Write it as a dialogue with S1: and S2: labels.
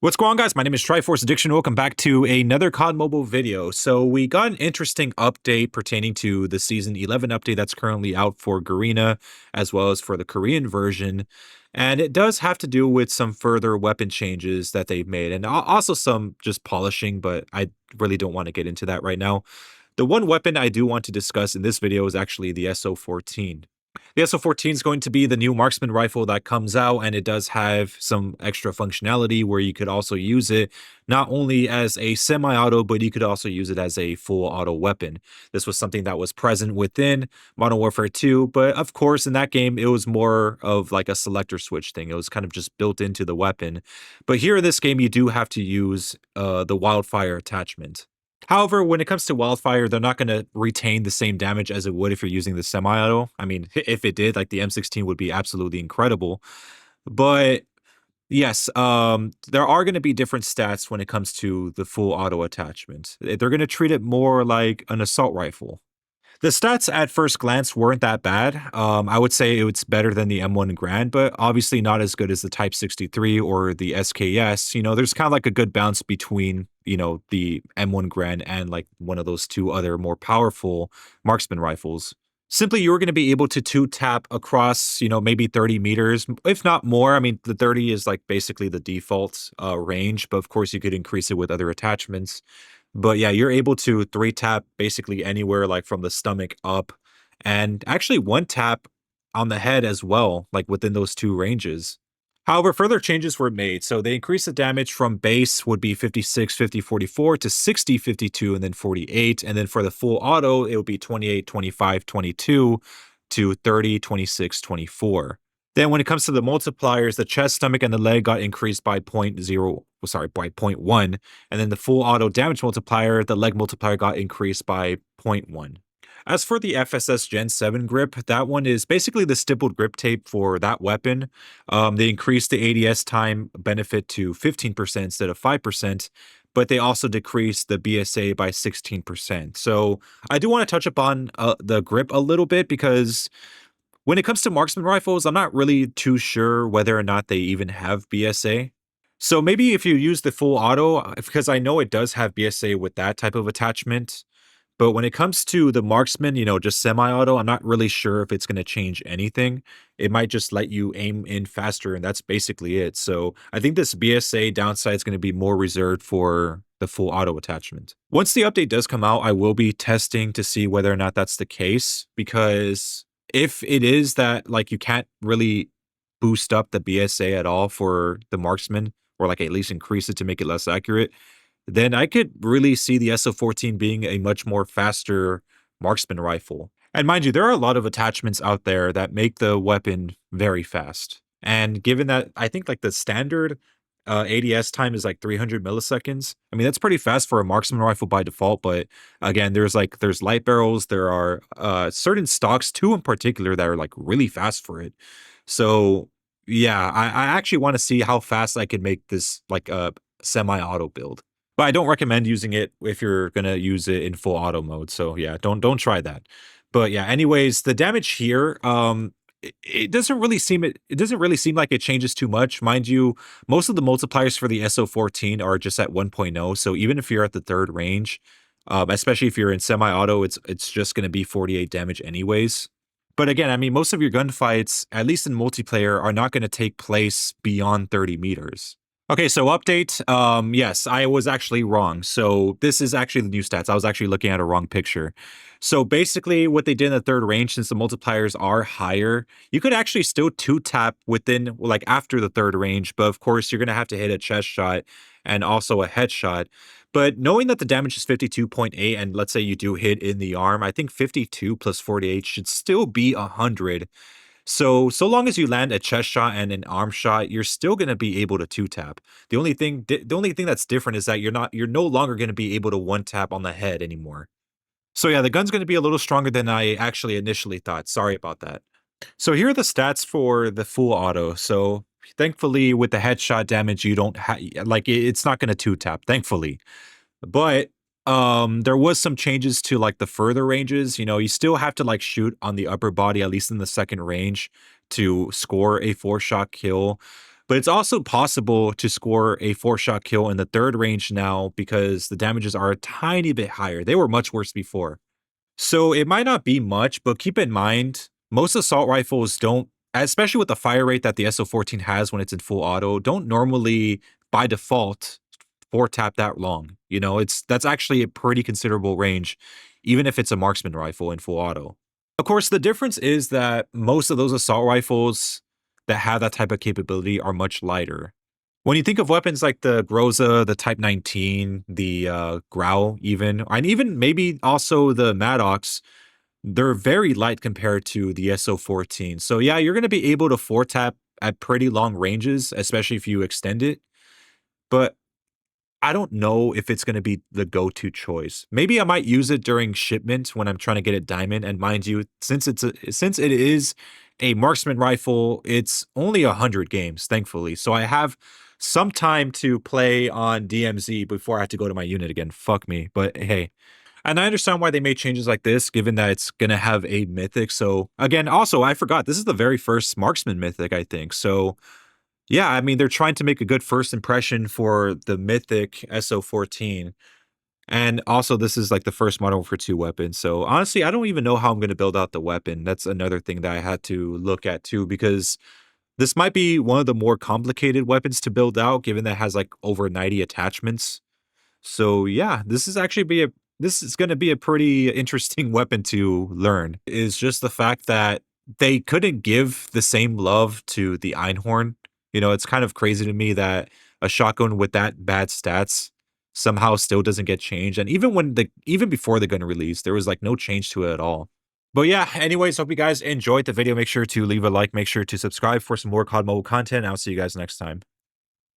S1: What's going on, guys? My name is Triforce Addiction. Welcome back to another COD Mobile video. So we got an interesting update pertaining to the Season 11 update that's currently out for Garena, as well as for the Korean version. And it does have to do with some further weapon changes that they've made, and also some just polishing, but I really don't want to get into that right now. The one weapon I do want to discuss in this video is actually the SO14. The SO14 is going to be the new marksman rifle that comes out, and it does have some extra functionality where you could also use it not only as a semi-auto, but you could also use it as a full auto weapon. This was something that was present within Modern Warfare 2, but of course, in that game, it was more of like a selector switch thing. It was kind of just built into the weapon. But here in this game, you do have to use the wildfire attachment. However, when it comes to wildfire, they're not going to retain the same damage as it would if you're using the semi-auto. I mean, if it did, like the M16 would be absolutely incredible. But yes, there are going to be different stats when it comes to the full auto attachment. They're going to treat it more like an assault rifle. The stats at first glance weren't that bad. I would say it's better than the M1 Grand, but obviously not as good as the Type 63 or the SKS. There's kind of like a good balance between, the M1 Grand and like one of those two other more powerful marksman rifles. Simply, you were going to be able to two tap across, maybe 30 meters, if not more. I mean, the 30 is like basically the default range, but of course you could increase it with other attachments. But yeah, you're able to three tap basically anywhere, like from the stomach up, and actually one tap on the head as well, like within those two ranges. However, further changes were made. So they increased the damage from base would be 56, 50, 44 to 60, 52, and then 48. And then for the full auto, it would be 28, 25, 22 to 30, 26, 24. Then when it comes to the multipliers, the chest, stomach, and the leg got increased by by point 0.1. And then the full auto damage multiplier, the leg multiplier got increased by 0.1. As for the FSS Gen 7 grip, that one is basically the stippled grip tape for that weapon. They increased the ADS time benefit to 15% instead of 5%, but they also decreased the BSA by 16%. So I do want to touch upon the grip a little bit because when it comes to marksman rifles, I'm not really too sure whether or not they even have BSA. So maybe if you use the full auto, because I know it does have BSA with that type of attachment, but when it comes to the marksman, just semi-auto, I'm not really sure if it's going to change anything. It might just let you aim in faster, and that's basically it. So I think this BSA downside is going to be more reserved for the full auto attachment. Once the update does come out, I will be testing to see whether or not that's the case, because if it is that like you can't really boost up the BSA at all for the marksman, or like at least increase it to make it less accurate, then I could really see the SO14 being a much more faster marksman rifle. And mind you, there are a lot of attachments out there that make the weapon very fast. And given that I think like the standard ADS time is like 300 milliseconds. I mean, that's pretty fast for a marksman rifle by default. But again, there's light barrels. There are certain stocks, two in particular, that are like really fast for it. So yeah, I actually want to see how fast I can make this like a semi-auto build. But I don't recommend using it if you're gonna use it in full auto mode. So yeah, don't try that. But yeah, anyways, the damage here, it doesn't really seem it doesn't really seem like it changes too much. Mind you, most of the multipliers for the SO14 are just at 1.0. So even if you're at the third range, especially if you're in semi-auto, it's just gonna be 48 damage anyways. But again, I mean, most of your gunfights, at least in multiplayer, are not going to take place beyond 30 meters. Okay, so update. Yes, I was actually wrong. So this is actually the new stats. I was actually looking at a wrong picture. So basically what they did in the third range, since the multipliers are higher, you could actually still two tap within, like after the third range, but of course you're going to have to hit a chest shot and also a headshot. But knowing that the damage is 52.8, and let's say you do hit in the arm, I think 52 plus 48 should still be 100. So long as you land a chest shot and an arm shot, you're still going to be able to two tap. The only thing that's different is that you're no longer going to be able to one tap on the head anymore. So yeah, the gun's going to be a little stronger than I actually initially thought. Sorry about that. So here are the stats for the full auto. So thankfully with the headshot damage, you don't have like it's not going to two tap, thankfully. But there was some changes to like the further ranges. You still have to like shoot on the upper body, at least in the second range, to score a 4-shot kill. But it's also possible to score a 4-shot kill in the third range now because the damages are a tiny bit higher. They were much worse before. So it might not be much, but keep in mind, most assault rifles don't, especially with the fire rate that the SO14 has when it's in full auto, don't normally by default 4-tap that long. That's actually a pretty considerable range, even if it's a marksman rifle in full auto. Of course, the difference is that most of those assault rifles that have that type of capability are much lighter. When you think of weapons like the Groza, the Type 19, the Grau even, and even maybe also the Maddox, they're very light compared to the SO14. So yeah, you're going to be able to 4-tap at pretty long ranges, especially if you extend it. But I don't know if it's gonna be the go-to choice. Maybe I might use it during shipment when I'm trying to get a diamond, and mind you, since it is a marksman rifle, it's only 100 games, thankfully. So I have some time to play on DMZ before I have to go to my unit again. Fuck me. But hey. And I understand why they made changes like this, given that it's gonna have a mythic. So again, also I forgot this is the very first marksman mythic, I think. So yeah, I mean, they're trying to make a good first impression for the mythic SO14. And also, this is like the first model for 2 weapons. So honestly, I don't even know how I'm going to build out the weapon. That's another thing that I had to look at too, because this might be one of the more complicated weapons to build out, given that it has like over 90 attachments. So yeah, this is going to be a pretty interesting weapon to learn. Is just the fact that they couldn't give the same love to the Einhorn. It's kind of crazy to me that a shotgun with that bad stats somehow still doesn't get changed. And even before the gun release, there was like no change to it at all. But yeah, anyways, hope you guys enjoyed the video. Make sure to leave a like, make sure to subscribe for some more COD Mobile content. I'll see you guys next time.